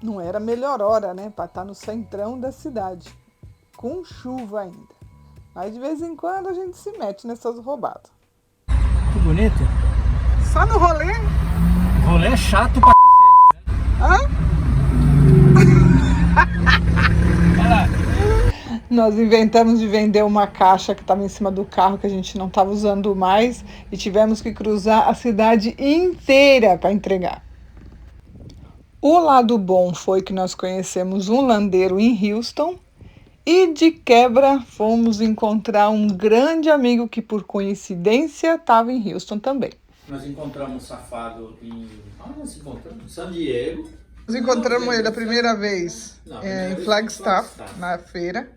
Não era a melhor hora, né, para estar no centrão da cidade, com chuva ainda. Mas de vez em quando a gente se mete nessas roubadas. Que bonito. Só no rolê? O rolê é chato pra cacete, né? Hã? Olha lá. Nós inventamos de vender uma caixa que estava em cima do carro que a gente não estava usando mais e tivemos que cruzar a cidade inteira para entregar. O lado bom foi que nós conhecemos um landeiro em Houston e de quebra fomos encontrar um grande amigo que por coincidência estava em Houston também. Nós encontramos um safado em... Onde nós encontramos? San Diego. Nós encontramos ele a primeira vez em Flagstaff, na feira.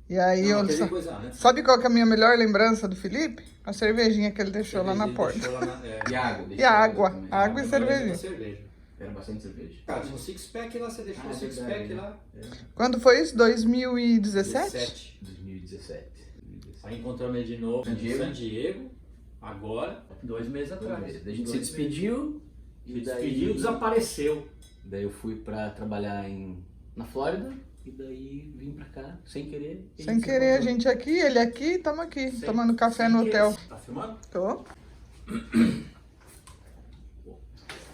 E aí Não, eu... coisa antes. Sabe qual que é a minha melhor lembrança do Felipe? A cervejinha que ele deixou lá na porta. E água. E a água. Água e cervejinha. Cerveja. Era bastante cerveja. Cara, tinha um six-pack lá, você deixou um six-pack lá. Quando foi isso? 2017? 2017. Aí encontramos ele de novo em San Diego, agora, 2 meses atrás. A gente se despediu. Se despediu, desapareceu. Daí eu fui pra trabalhar na Flórida. E daí vim pra cá, sem querer. Sem querer, a gente aqui, ele aqui, estamos aqui, tomando café no hotel. Tá filmando? Tô.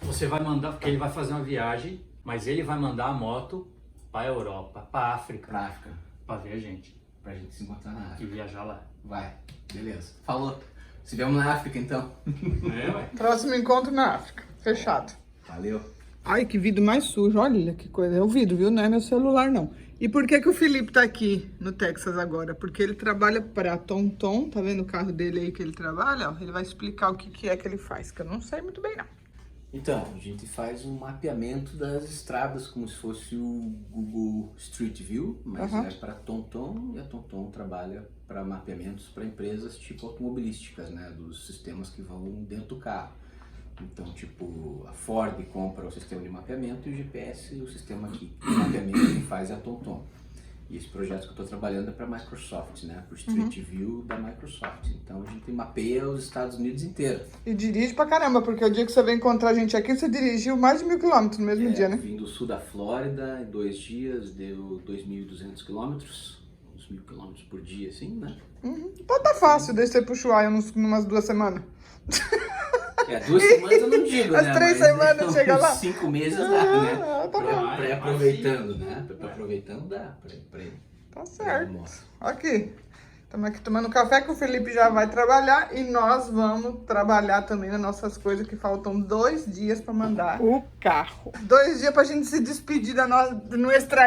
Você vai mandar, porque ele vai fazer uma viagem, mas ele vai mandar a moto pra Europa, pra África. Pra África. Pra ver a gente. Pra gente se encontrar na E África. viajar lá. Vai, beleza. Falou. Se vemos na África então. Ué. Próximo encontro na África. Fechado. Valeu. Ai, que vidro mais sujo. Olha que coisa. É o vidro, viu? Não é meu celular, não. E por que que o Felipe tá aqui no Texas agora? Porque ele trabalha para TomTom. Tá vendo o carro dele aí que ele trabalha? Ó, ele vai explicar o que que é que ele faz, que eu não sei muito bem, não. Então, a gente faz um mapeamento das estradas como se fosse o Google Street View, mas é para TomTom, e a TomTom trabalha para mapeamentos para empresas tipo automobilísticas, né, dos sistemas que vão dentro do carro. Então, tipo, a Ford compra o sistema de mapeamento e o GPS, o sistema aqui de mapeamento que faz é a TomTom. E esse projeto que eu estou trabalhando é para a Microsoft, né? Para o Street View da Microsoft. Então a gente mapeia os Estados Unidos inteiro. E dirige pra caramba, porque o dia que você veio encontrar a gente aqui, você dirigiu mais de 1000 quilômetros no mesmo dia, né? Vim do sul da Flórida, em 2 dias, deu 2.200 quilômetros. Uns 1.000 quilômetros por dia, assim, né? Então tá fácil descer pro Ushuaia umas 2 semanas. 2 semanas eu não digo, As né? 3 Mas, semanas chega lá. 5 meses dá, né? Tá bom. Pré-aproveitando, né? Pré-aproveitando dá. Tá certo. Aqui. Estamos aqui tomando café que o Felipe já vai trabalhar e nós vamos trabalhar também nas nossas coisas que faltam 2 dias para mandar o carro. 2 dias pra gente se despedir da nossa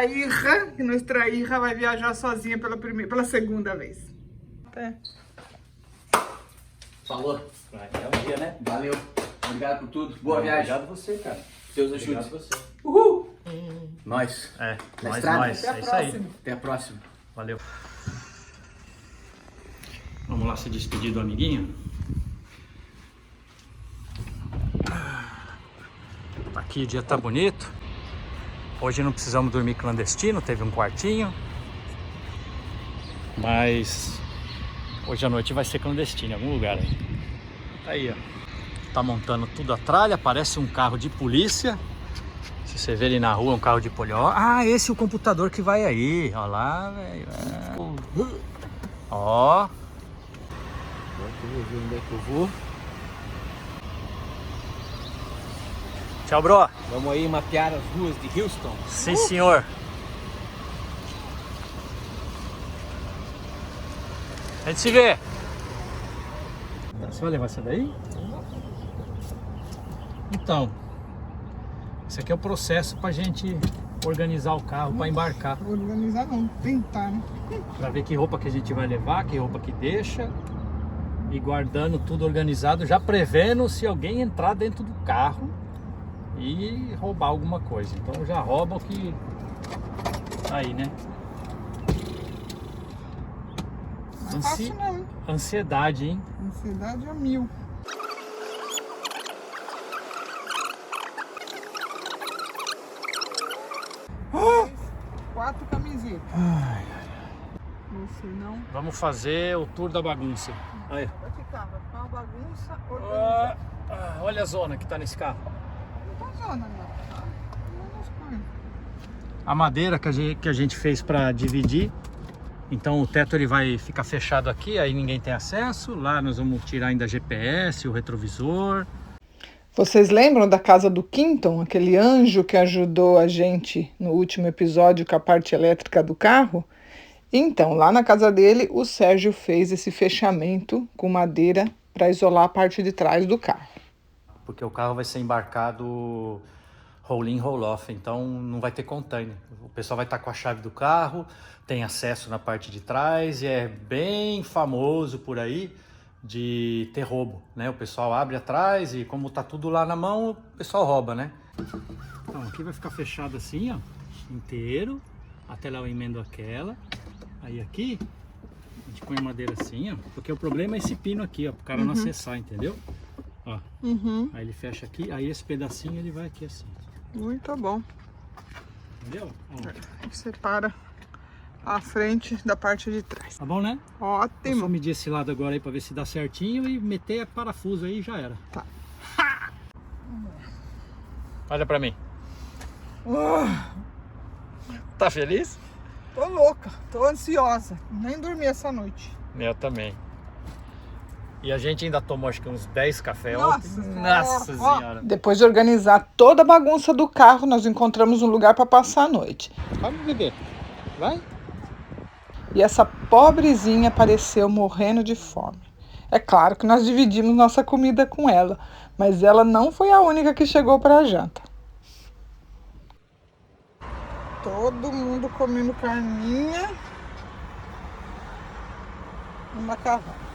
hija, que nossa hija vai viajar sozinha pela segunda vez. Até. Falou. É um dia, né? Valeu. Obrigado por tudo. Boa viagem. Obrigado a você, cara. Deus Obrigado ajude. a você. Uhul. Nós. É, nós. Até a É isso aí. próxima. Até a próxima. Valeu. Vamos lá se despedir do amiguinho. Aqui o dia tá bonito. Hoje não precisamos dormir clandestino, teve um quartinho. Mas hoje à noite vai ser clandestino em algum lugar aí. Tá aí, ó. Tá montando tudo a tralha, parece um carro de polícia. Se você vê ele na rua, um carro de polícia. Ah, esse é o computador que vai aí. Ó lá, velho. Ó. Agora que eu vou ver onde é que eu vou. Tchau, bro. Vamos aí mapear as ruas de Houston. Sim, senhor. A gente se vê. Você vai levar essa daí? Então, esse aqui é o processo pra gente organizar o carro, pra embarcar. Organizar não, tentar, né? Pra ver que roupa que a gente vai levar, que roupa que deixa. E guardando tudo organizado, já prevendo se alguém entrar dentro do carro e roubar alguma coisa. Então já rouba o que tá aí, né? Não é fácil não, hein? Ansiedade, hein? Ansiedade a 1000. Ah! 4 camisetas. Você não Vamos fazer o tour da bagunça. Aí. vai ficar uma bagunça organizada. Olha a zona que tá nesse carro. Não tá zona, não. a madeira que a gente fez para dividir. Então o teto ele vai ficar fechado aqui, aí ninguém tem acesso. Lá nós vamos tirar ainda GPS, o retrovisor. Vocês lembram da casa do Quinton, aquele anjo que ajudou a gente no último episódio com a parte elétrica do carro? Então, lá na casa dele, o Sérgio fez esse fechamento com madeira para isolar a parte de trás do carro. Porque o carro vai ser embarcado roll-in, roll-off, então não vai ter container. O pessoal vai estar com a chave do carro, tem acesso na parte de trás e é bem famoso por aí de ter roubo, né? O pessoal abre atrás e como tá tudo lá na mão, o pessoal rouba, né? Então aqui vai ficar fechado assim, ó, inteiro, até lá eu emendo aquela. Aí aqui a gente põe madeira assim, ó, porque o problema é esse pino aqui, ó, pro cara não acessar, entendeu? Ó. Aí ele fecha aqui, aí esse pedacinho ele vai aqui assim. Muito bom. Entendeu? Ó. Separa a frente da parte de trás. Tá bom, né? Ótimo. Eu só medir esse lado agora aí pra ver se dá certinho e meter parafuso aí e já era. Tá. Olha pra mim. Tá feliz? Tô louca, tô ansiosa. Nem dormi essa noite. Eu também. E a gente ainda tomou acho que uns 10 cafés ontem. Nossa Senhora. Depois de organizar toda a bagunça do carro, nós encontramos um lugar para passar a noite. Vamos, bebê. Vai. E essa pobrezinha apareceu morrendo de fome. É claro que nós dividimos nossa comida com ela, mas ela não foi a única que chegou para a janta. Todo mundo comendo carninha e macarrão.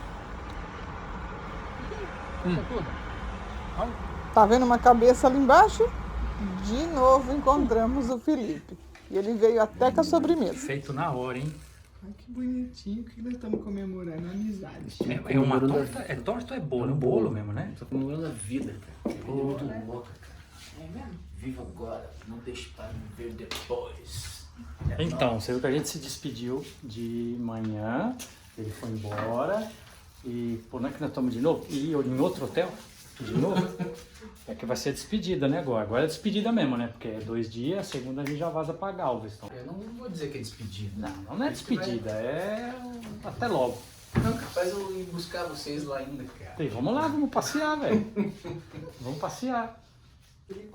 Tá vendo uma cabeça ali embaixo? De novo encontramos o Felipe. E ele veio até com a sobremesa. Feito na hora, hein? Ai, que bonitinho, que nós estamos comemorando a amizade. É uma torta? É torta ou é bolo? É um bolo mesmo, né? Tô comemorando a vida, cara. É muito louca, cara. É mesmo? Viva agora, não deixe para viver depois. Então, você viu que a gente se despediu de manhã, ele foi embora e por não é que nós estamos de novo? E em outro hotel de novo? É que vai ser despedida, né, agora? Agora é despedida mesmo, né? Porque é 2 dias, segunda a gente já vaza pra Galveston. Eu não vou dizer que é despedida. Não é despedida, é até logo. Não, capaz eu ir buscar vocês lá ainda, cara. E vamos lá, vamos passear, velho. Vamos passear.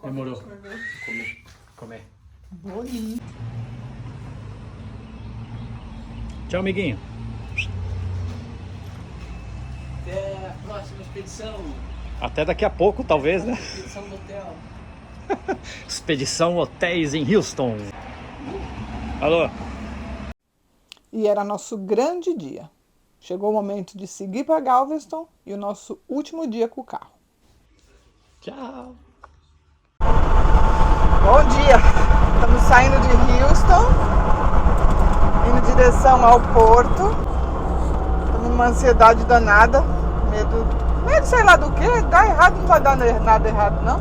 Demorou. Comer. Bolinho. Tchau, amiguinho. Até a próxima expedição. Até daqui a pouco, talvez, né? Expedição do hotel. Expedição Hotéis em Houston. Alô? E era nosso grande dia. Chegou o momento de seguir para Galveston e o nosso último dia com o carro. Tchau. Bom dia! Estamos saindo de Houston, indo em direção ao porto. Estamos numa ansiedade danada, medo sei lá do que, dá errado, não vai dar nada errado não.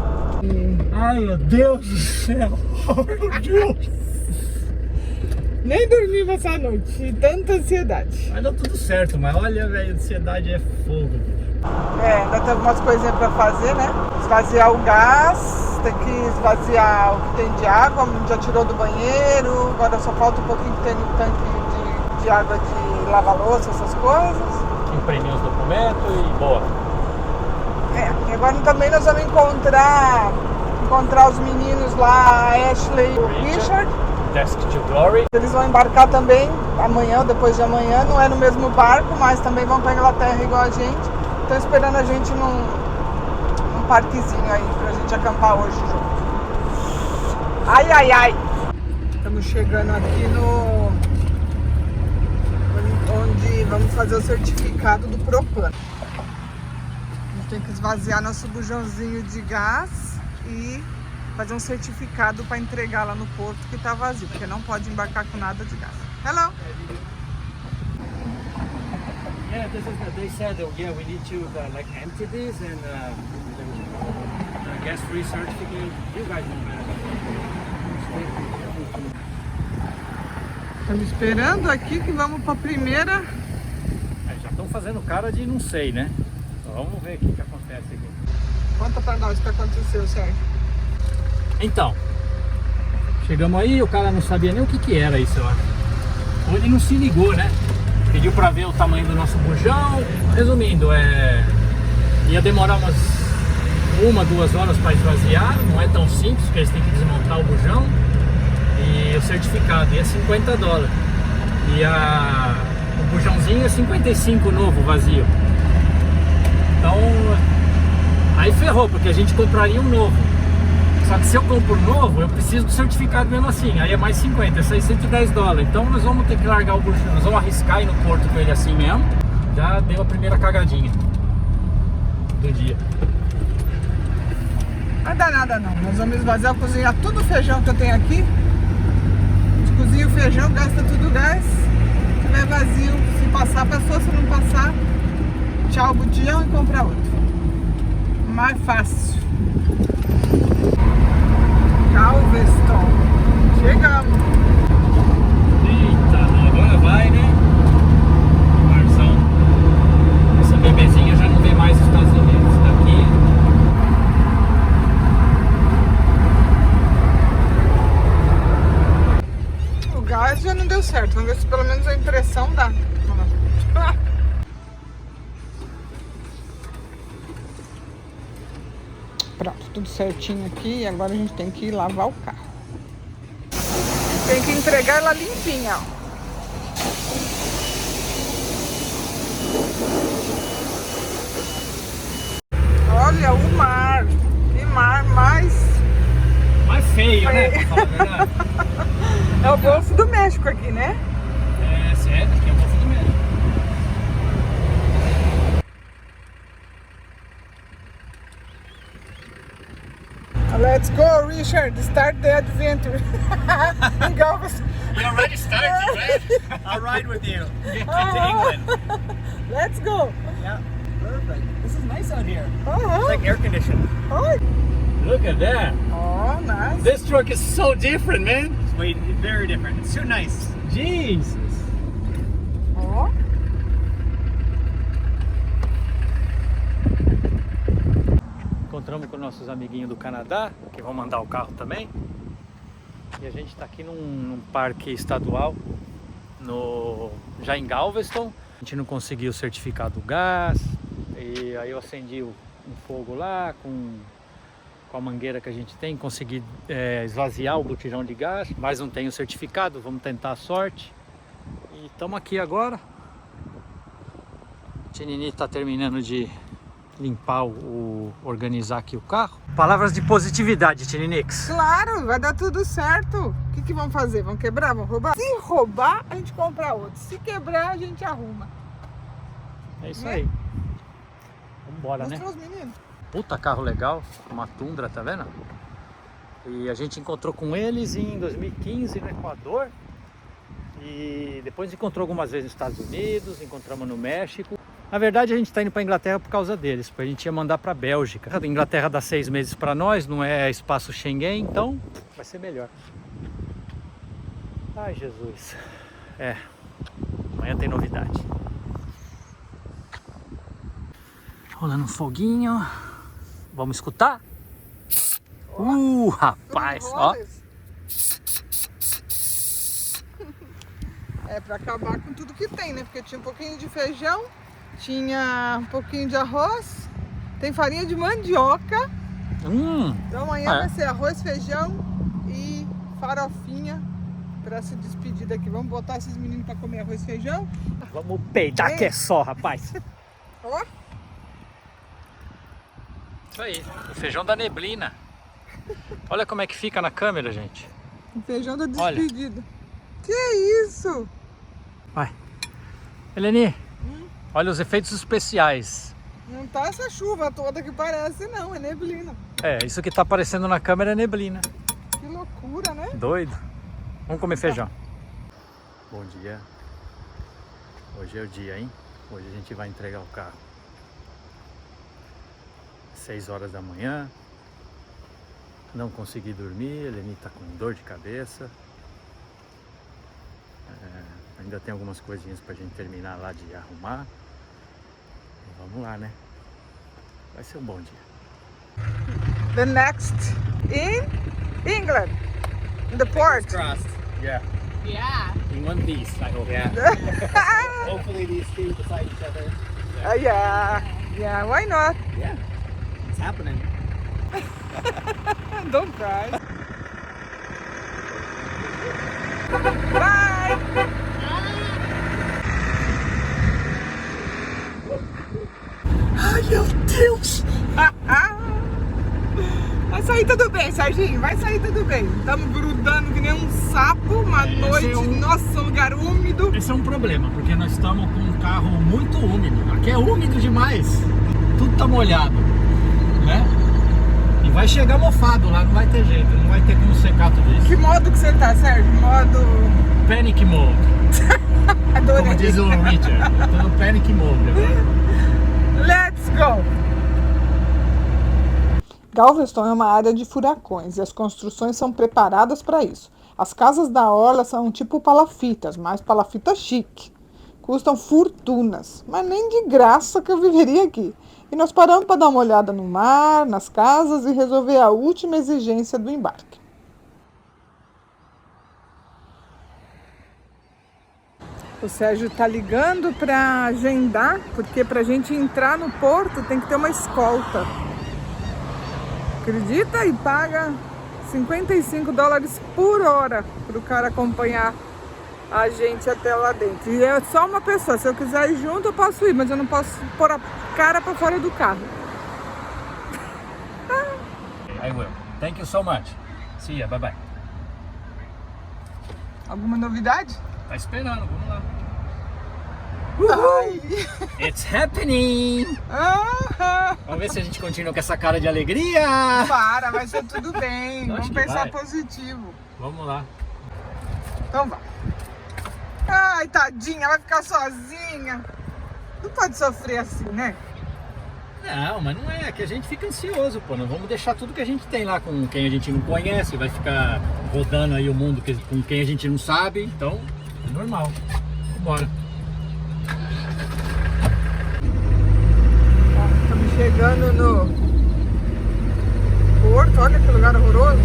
Ai, meu Deus do céu! Ai, meu Deus! Nem dormi essa noite, tanta ansiedade. Vai dar tudo certo, mas olha, velho, ansiedade é fogo. Ainda tem algumas coisinhas para fazer, né? Esvaziar o gás, tem que esvaziar o que tem de água, a gente já tirou do banheiro, agora só falta um pouquinho que tem no tanque de água de lavar louça, essas coisas. Imprimir os documentos e boa. E agora também nós vamos encontrar os meninos lá, a Ashley e o Richard. Desk to Glory. Eles vão embarcar também amanhã ou depois de amanhã, não é no mesmo barco, mas também vão para a Inglaterra igual a gente. Estão esperando a gente num parquezinho aí pra gente acampar hoje junto. Ai, ai, ai! Estamos chegando aqui onde vamos fazer o certificado do propano. A gente tem que esvaziar nosso bujãozinho de gás e fazer um certificado para entregar lá no porto que tá vazio, porque não pode embarcar com nada de gás. Hello! Yeah, they said, yeah, we need to like empty this and gas-free certificate. You guys know better. Estamos esperando aqui que vamos para a primeira. Já estão fazendo cara de não sei, né? Então, vamos ver o que acontece aqui. Conta para nós o que aconteceu, Sérgio. Então, Chegamos aí, o cara não sabia nem o que era isso, eu acho. Ou ele não se ligou, né? Pediu pra ver o tamanho do nosso bujão. Resumindo, ia demorar umas 1-2 horas para esvaziar. Não é tão simples, porque eles têm que desmontar o bujão. E o certificado ia $50. E o bujãozinho é 55 novo, vazio. Então, aí ferrou, porque a gente compraria um novo. Só que se eu compro um novo, eu preciso do certificado mesmo assim. Aí é mais 50, é $610. Então nós vamos ter que largar o bujão, nós vamos arriscar ir no porto com ele assim mesmo. Já deu a primeira cagadinha do dia. Não vai dar nada não, nós vamos esvaziar, cozinhar tudo o feijão que eu tenho aqui. A gente cozinha o feijão, gasta tudo o gás. Se tiver vazio, se passar, passou, se não passar, tchau o botijão e compra outro. Mais fácil. Galveston. Chegamos. Eita, agora vai, né? Marzão. Essa bebezinha já não vê mais os Estados Unidos. Daqui. O gás já não deu certo. Vamos ver se pelo menos a impressão dá. Pronto, tudo certinho aqui. E agora a gente tem que lavar o carro. Tem que entregar ela limpinha, ó. Olha o mar. Que mar mais feio, né? Pra falar a verdade. É o Golfo do México aqui, né? É, sério, aqui é o Golfo do México. Let's go, Richard. Start the adventure. In Galveston. We already started, right? I'll ride with you. To England. Let's go. Yeah, perfect. This is nice out here. Uh-huh. It's like air conditioning. Oh. Look at that. Oh, nice. This truck is so different, man. It's very different. It's too nice. Jesus. Oh. Encontramos com nossos amiguinhos do Canadá, que vão mandar o carro também. E a gente está aqui num parque estadual, já em Galveston. A gente não conseguiu o certificado do gás. E aí eu acendi um fogo lá com a mangueira que a gente tem. Consegui esvaziar o botijão de gás, mas não tenho o certificado. Vamos tentar a sorte. E estamos aqui agora. A Tinini está terminando de limpar, organizar aqui o carro. Palavras de positividade, Tininix. Claro, vai dar tudo certo. O que vão fazer? Vão quebrar? Vão roubar? Se roubar, a gente compra outro. Se quebrar, a gente arruma. É isso aí. Vambora, né? Mostrou os meninos? Puta carro legal, uma Tundra, tá vendo? E a gente encontrou com eles em 2015 no Equador. E depois encontrou algumas vezes nos Estados Unidos, encontramos no México. Na verdade a gente está indo para a Inglaterra por causa deles, porque a gente ia mandar para a Bélgica. A Inglaterra dá 6 meses para nós, não é espaço Schengen, então vai ser melhor. Ai, Jesus. Amanhã tem novidade. Rolando um foguinho. Vamos escutar? Rapaz, ó. É pra acabar com tudo que tem, né? Porque tinha um pouquinho de feijão, tinha um pouquinho de arroz, tem farinha de mandioca. Então amanhã vai ser arroz, feijão e farofinha pra se despedir daqui. Vamos botar esses meninos pra comer arroz e feijão? Vamos peidar que é só, rapaz. Ó. Isso aí, o feijão da neblina. Olha como é que fica na câmera, gente. O feijão da despedida. Olha. Que isso? Vai. Eleni, olha os efeitos especiais. Não tá essa chuva toda que parece, não. É neblina. Isso que tá aparecendo na câmera é neblina. Que loucura, né? Doido. Vamos comer feijão. Bom dia. Hoje é o dia, hein? Hoje a gente vai entregar o carro. 6 horas da manhã. Não consegui dormir. A Eleni tá com dor de cabeça. Ainda tem algumas coisinhas pra gente terminar lá de arrumar. E vamos lá, né? Vai ser um bom dia. The next in England. In the port? Crossed. Yeah. Yeah. In one piece, I hope. Yeah. Hopefully these two beside each other. Yeah, why not? Yeah. It's happening. Don't cry. Bye! Ai, meu Deus! Vai sair tudo bem, Serginho, vai sair tudo bem. Estamos grudando que nem um sapo, uma noite, nossa, um lugar úmido. Esse é um problema, porque nós estamos com um carro muito úmido. Aqui é úmido demais. Tudo tá molhado, né? E vai chegar mofado lá, não vai ter jeito, não vai ter como secar tudo isso. Que modo que você tá, Sérgio? Modo... Panic mode, Adorei. como diz o Richard. Eu tô no panic mode agora. Let's go! Galveston é uma área de furacões e as construções são preparadas para isso. As casas da orla são tipo palafitas, mas palafita chique. Custam fortunas, mas nem de graça que eu viveria aqui. E nós paramos para dar uma olhada no mar, nas casas e resolver a última exigência do embarque. O Sérgio está ligando para agendar, porque para a gente entrar no porto tem que ter uma escolta. Acredita? E paga $55 por hora para o cara acompanhar a gente até lá dentro. E é só uma pessoa. Se eu quiser ir junto, eu posso ir, mas eu não posso pôr a cara para fora do carro. I will. Thank you so much. See ya, bye bye. Alguma novidade? Tá esperando, vamos lá. Ai. It's happening! Vamos ver se a gente continua com essa cara de alegria. Vai ser tudo bem. Acho Vamos que pensar vai. positivo. Vamos lá. Então vai. Ai, tadinha, vai ficar sozinha. Não pode sofrer assim, né? Não, mas não é, que a gente fica ansioso, pô. Não vamos deixar tudo que a gente tem lá com quem a gente não conhece, vai ficar rodando aí o mundo com quem a gente não sabe, então é normal. Vambora. Estamos chegando no porto, olha que lugar horroroso.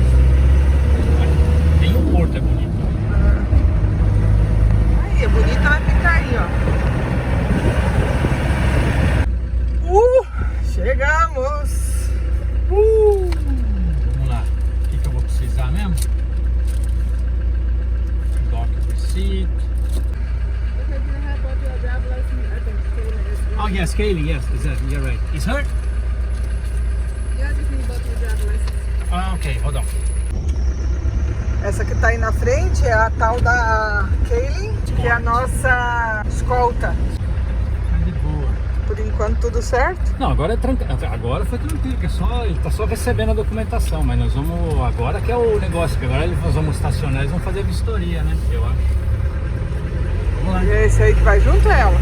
Tem um porto, é bonito. Aí, é bonita, vai ficar aí, ó. Chegamos! Vamos lá. O que eu vou precisar mesmo? Doc receipt. Oh yes, Kaylee, yes, exactly, you're right. Is her? Ah, ok, hold on. Essa que tá aí na frente é a tal da Kaylin, que é a nossa escolta. Tá de boa. Por enquanto tudo certo? Não, agora agora foi tranquilo, que ele tá só recebendo a documentação, mas nós vamos, agora que é o negócio, que agora nós vamos estacionar, eles vão fazer a vistoria, né, eu acho. Vamos lá. E é esse aí que vai junto a ela?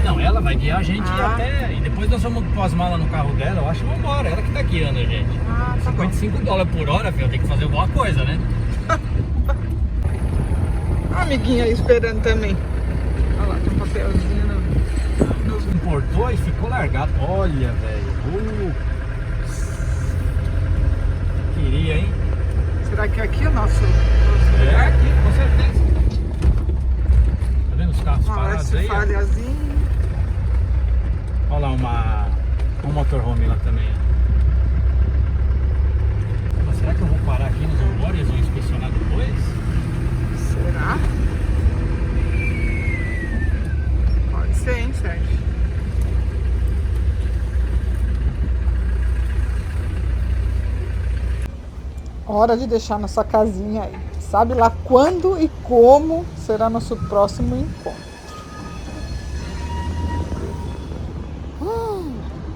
Não, ela vai guiar a gente até, e depois nós vamos pôr as malas no carro dela, eu acho que vamos embora, ela que tá guiando a gente. Tá bom. $55 por hora, filho, tem que fazer alguma coisa, né? A amiguinha aí esperando também. Olha lá, tem um papelzinho Nos importou e ficou largado. Olha, velho. Queria, hein? Será que é aqui o nosso É, lugar? aqui, com certeza. Tá vendo os carros parados Esse aí? Ó? falhazinho. Olha lá um motorhome lá também. Mas será que eu vou parar aqui nos Ambórias e vou inspecionar depois? Será? Pode ser, hein, Sérgio? Hora de deixar nossa casinha aí. Sabe lá quando e como será nosso próximo encontro.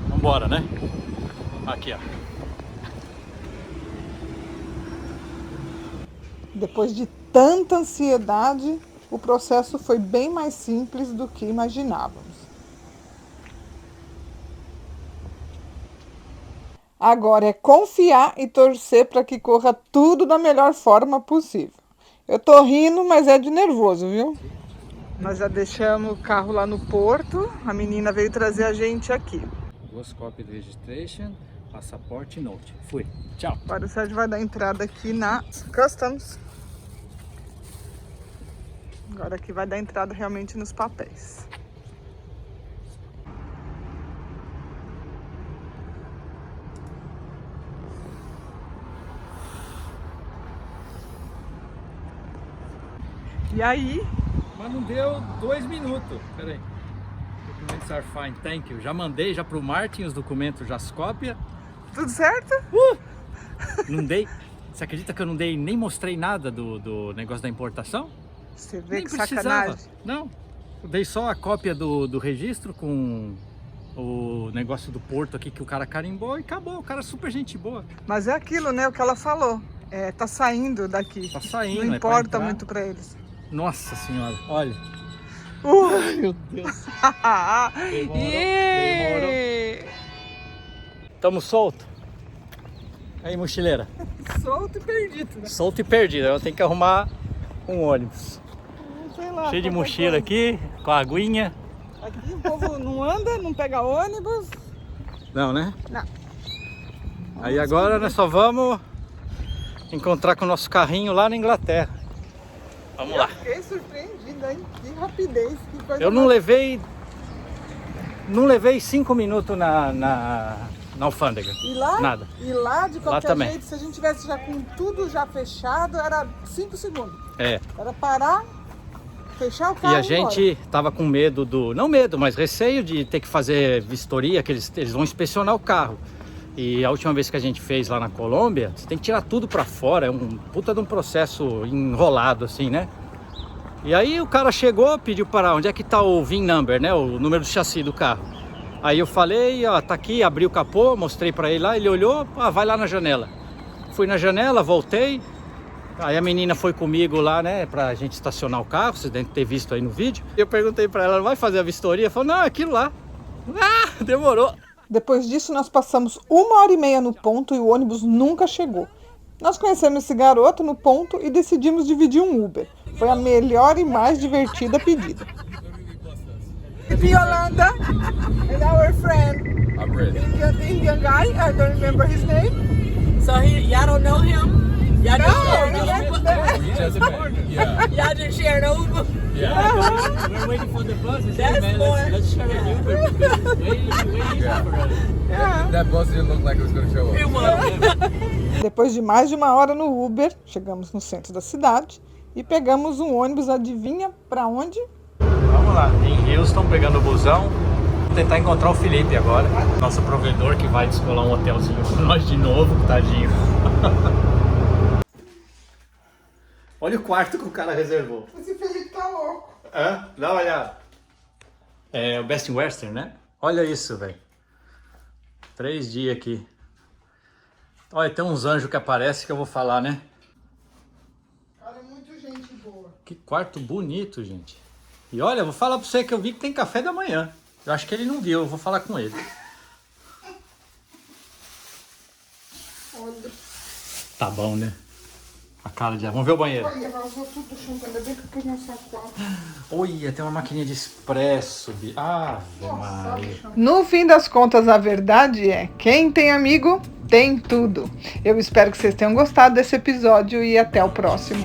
Vambora, né? Aqui, ó. Depois de tanta ansiedade, o processo foi bem mais simples do que imaginávamos. Agora é confiar e torcer para que corra tudo da melhor forma possível. Eu tô rindo, mas é de nervoso, viu? Nós já deixamos o carro lá no porto, a menina veio trazer a gente aqui. Duas cópias de registration, passaporte e note. Fui. Tchau. Agora o Sérgio vai dar entrada aqui na Customs. Agora aqui vai dar entrada realmente nos papéis. E aí? Mas não deu 2 minutos. Pera aí. Documentos are fine, thank you. Já mandei já pro Martin os documentos, já as cópias. Tudo certo? Não dei. Você acredita que eu não dei, nem mostrei nada do negócio da importação? Você vê Nem que precisava. sacanagem. Não. Eu dei só a cópia do registro com o negócio do porto aqui que o cara carimbou e acabou. O cara é super gente boa. Mas é aquilo, né? O que ela falou. Tá saindo daqui. Tá saindo. Não é pra importa entrar. muito pra eles. Nossa senhora, olha. Meu Deus. Demorou. Tamo solto. Aí, mochileira. Solto e perdido, né? Solto e perdido. Eu tenho que arrumar um ônibus. Sei lá, Cheio de qualquer mochila coisa. aqui, com a aguinha. Aqui o povo não anda, não pega ônibus. Não, né? Não. Aí agora nós só vamos encontrar com o nosso carrinho lá na Inglaterra. Vamos lá. Fiquei surpreendida, hein? Que rapidez, que coisa. Eu não levei 5 minutos na alfândega. E lá? Nada. E lá, de qualquer também. jeito, se a gente tivesse já com tudo já fechado, era 5 segundos. É. Era parar, fechar o carro E a ir embora. gente tava com medo não medo, mas receio de ter que fazer vistoria, que eles vão inspecionar o carro. E a última vez que a gente fez lá na Colômbia, você tem que tirar tudo pra fora, é um puta de um processo enrolado assim, né? E aí o cara chegou, pediu para onde é que tá o VIN number, né? O número do chassi do carro. Aí eu falei, ó, tá aqui, abri o capô, mostrei pra ele lá, ele olhou, vai lá na janela. Fui na janela, voltei. Aí a menina foi comigo lá, né, pra gente estacionar o carro, vocês devem ter visto aí no vídeo. Eu perguntei pra ela, vai fazer a vistoria? Ela falou, não, é aquilo lá. Ah, demorou. Depois disso, nós passamos 1h30 no ponto e o ônibus nunca chegou. Nós conhecemos esse garoto no ponto e decidimos dividir um Uber. Foi a melhor e mais divertida pedida. Yolanda and our friend, Indian guy, I don't remember his name. So y'all don't know him? Y'all just sharing No, the Uber? Y'all just sharing the Uber? We're waiting for the bus. That's boy. Let's share an Uber because it's waiting for us. That bus didn't look like it was going to show up. It was. Depois de mais de 1 hora no Uber, chegamos no centro da cidade e pegamos um ônibus, adivinha pra onde? Vamos lá, em Houston, pegando o busão. Vou tentar encontrar o Felipe agora, nosso provedor que vai descolar um hotelzinho pra nós de novo, tadinho. Olha o quarto que o cara reservou. Esse Felipe tá louco. Hã? Dá uma olhada. É o Best Western, né? Olha isso, velho. 3 dias aqui. Olha, tem uns anjos que aparecem que eu vou falar, né? Cara, é muito gente boa. Que quarto bonito, gente. E olha, eu vou falar pra você que eu vi que tem café da manhã. Eu acho que ele não viu, eu vou falar com ele. Olha, Tá bom, né? A cara de... Vamos ver o banheiro. olha, vazou tudo do chão, ainda bem que eu pus na sacola. Olha, tem uma maquininha de expresso. Ave Maria. No fim das contas, a verdade é, quem tem amigo, tem tudo. Eu espero que vocês tenham gostado desse episódio e até o próximo.